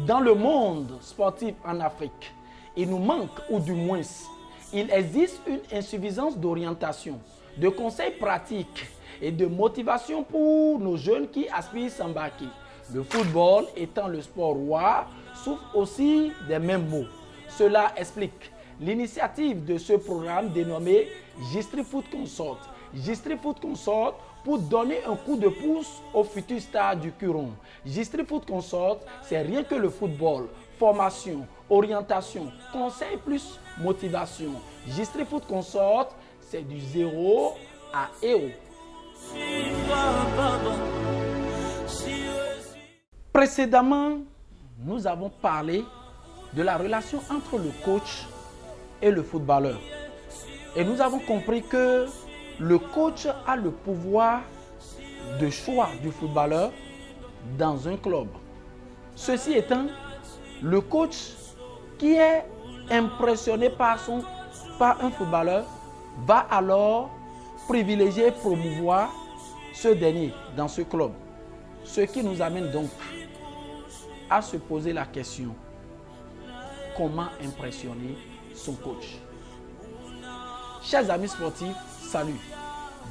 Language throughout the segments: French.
Dans le monde sportif en Afrique, il nous manque, ou du moins, il existe une insuffisance d'orientation, de conseils pratiques et de motivation pour nos jeunes qui aspirent à s'embarquer. Le football étant le sport roi, souffre aussi des mêmes maux. Cela explique l'initiative de ce programme dénommé Gistri Foot Consort. Gistri Foot Consort pour donner un coup de pouce aux futurs stars du Curon. Gistri Foot Consort, c'est rien que le football, formation, orientation, conseil plus motivation. Gistri Foot Consort, c'est du 0 à EO. Précédemment, nous avons parlé de la relation entre le coach et le footballeur. Et nous avons compris que le coach a le pouvoir de choix du footballeur dans un club. Ceci étant, le coach qui est impressionné par un footballeur va alors privilégier et promouvoir ce dernier dans ce club. Ce qui nous amène donc à se poser la question: comment impressionner son coach? Chers amis sportifs, salut.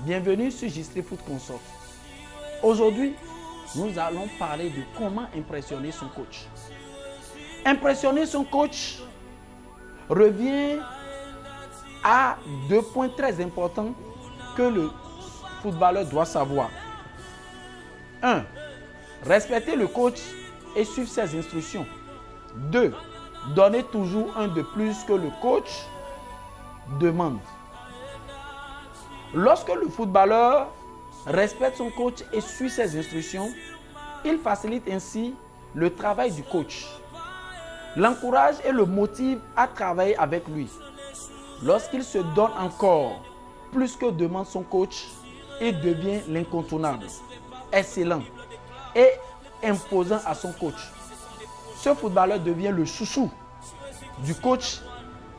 Bienvenue sur Gistri Foot Consort. Aujourd'hui, nous allons parler de comment impressionner son coach. Impressionner son coach revient à 2 points très importants que le footballeur doit savoir. 1. Respecter le coach et suivre ses instructions. 2. Donner toujours un de plus que le coach demande. Lorsque le footballeur respecte son coach et suit ses instructions, il facilite ainsi le travail du coach, l'encourage et le motive à travailler avec lui. Lorsqu'il se donne encore plus que demande son coach, il devient l'incontournable, excellent et imposant à son coach. Ce footballeur devient le chouchou du coach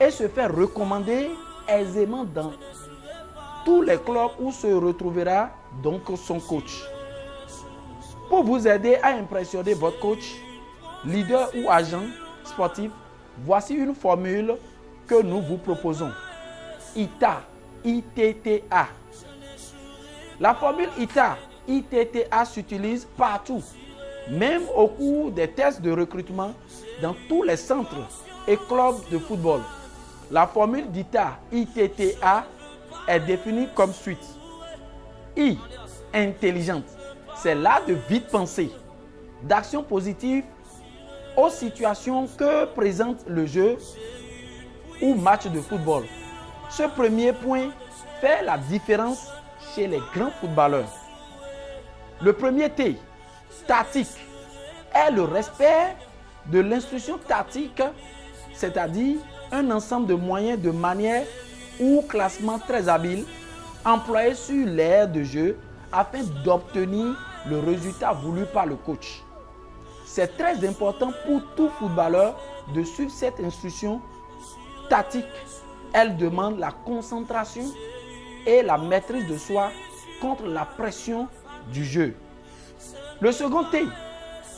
et se fait recommander aisément dans tous les clubs où se retrouvera donc son coach. Pour vous aider à impressionner votre coach, leader ou agent sportif, voici une formule que nous vous proposons. ITA, ITTA. La formule ITA, ITTA s'utilise partout, même au cours des tests de recrutement dans tous les centres et clubs de football. La formule d'ITA, ITTA est définie comme suit. I, intelligente, c'est l'art de vite penser, d'action positive aux situations que présente le jeu ou match de football. Ce premier point fait la différence chez les grands footballeurs. Le premier T, tactique, est le respect de l'instruction tactique, c'est-à-dire un ensemble de moyens de manière ou classement très habile employé sur l'aire de jeu afin d'obtenir le résultat voulu par le coach. C'est très important pour tout footballeur de suivre cette instruction tactique. Elle demande la concentration et la maîtrise de soi contre la pression du jeu. Le second T,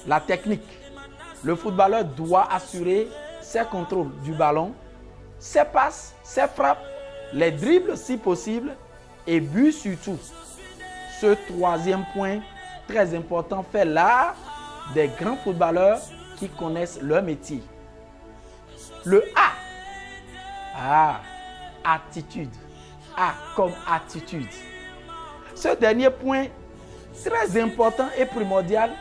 la technique. Le footballeur doit assurer ses contrôles du ballon, ses passes, ses frappes, les dribbles si possible et buts surtout. Ce troisième point très important fait l'art des grands footballeurs qui connaissent leur métier. Le A, attitude. A comme attitude. Ce dernier point très important et primordial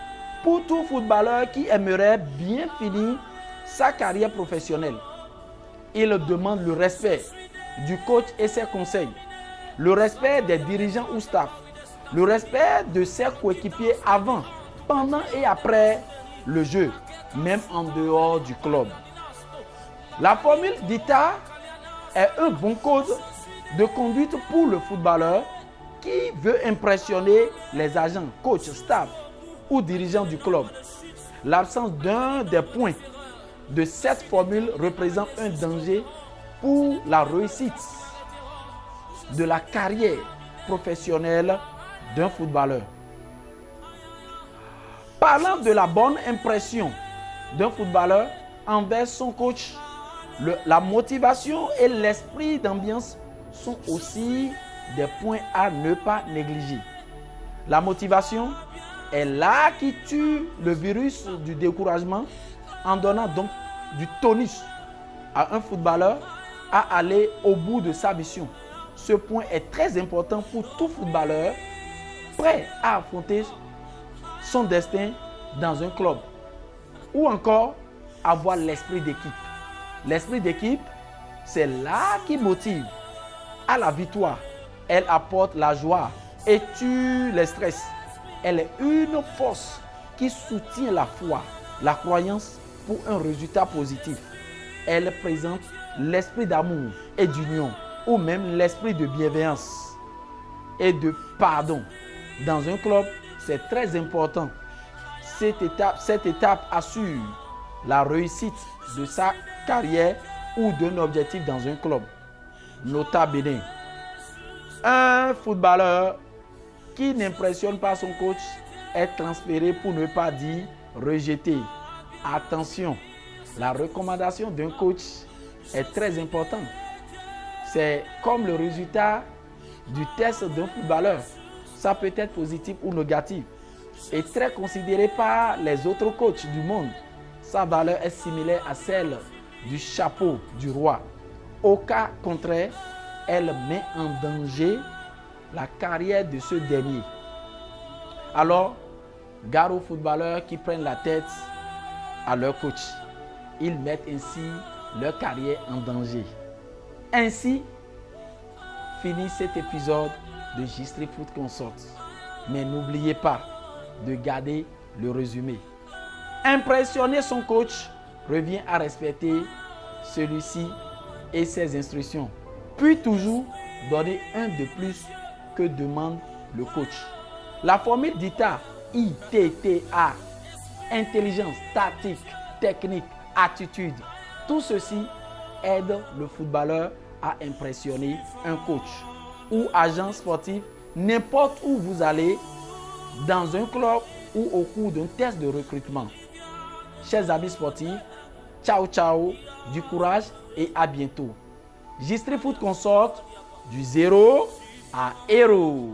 pour tout footballeur qui aimerait bien finir sa carrière professionnelle. Il demande le respect du coach et ses conseils, le respect des dirigeants ou staff, le respect de ses coéquipiers avant, pendant et après le jeu, même en dehors du club. La formule d'ITA est un bon code de conduite pour le footballeur qui veut impressionner les agents, coachs, staff ou dirigeants du club. L'absence d'un des points de cette formule représente un danger pour la réussite de la carrière professionnelle d'un footballeur. Parlant de la bonne impression d'un footballeur envers son coach, la motivation et l'esprit d'ambiance sont aussi des points à ne pas négliger. La motivation est là qui tue le virus du découragement en donnant donc du tonus à un footballeur à aller au bout de sa mission. Ce point est très important pour tout footballeur prêt à affronter son destin dans un club ou encore avoir l'esprit d'équipe. L'esprit d'équipe, c'est là qui motive à la victoire. Elle apporte la joie et tue le stress. Elle est une force qui soutient la foi, la croyance pour un résultat positif. Elle présente l'esprit d'amour et d'union ou même l'esprit de bienveillance et de pardon. Dans un club, c'est très important. Cette étape assure la réussite de sa carrière ou d'un objectif dans un club. Nota bene. Un footballeur qui n'impressionne pas son coach est transféré, pour ne pas dire rejeté. Attention, la recommandation d'un coach est très importante. C'est comme le résultat du test d'un footballeur. Ça peut être positif ou négatif et très considéré par les autres coachs du monde. Sa valeur est similaire à celle du chapeau du roi. Au cas contraire, elle met en danger la carrière de ce dernier. Alors, gare aux footballeurs qui prennent la tête à leur coach. Ils mettent ainsi leur carrière en danger. Ainsi, finit cet épisode de J-Street Foot Consort. Mais n'oubliez pas de garder le résumé. Impressionner son coach revient à respecter celui-ci et ses instructions. Puis toujours donner un de plus que demande le coach. La formule d'ITA, ITTA, intelligence, tactique, technique, attitude, tout ceci aide le footballeur à impressionner un coach ou agent sportif n'importe où vous allez, dans un club ou au cours d'un test de recrutement. Chers amis sportifs, ciao ciao, du courage et à bientôt. J-Street Foot Consort, du zéro à héros.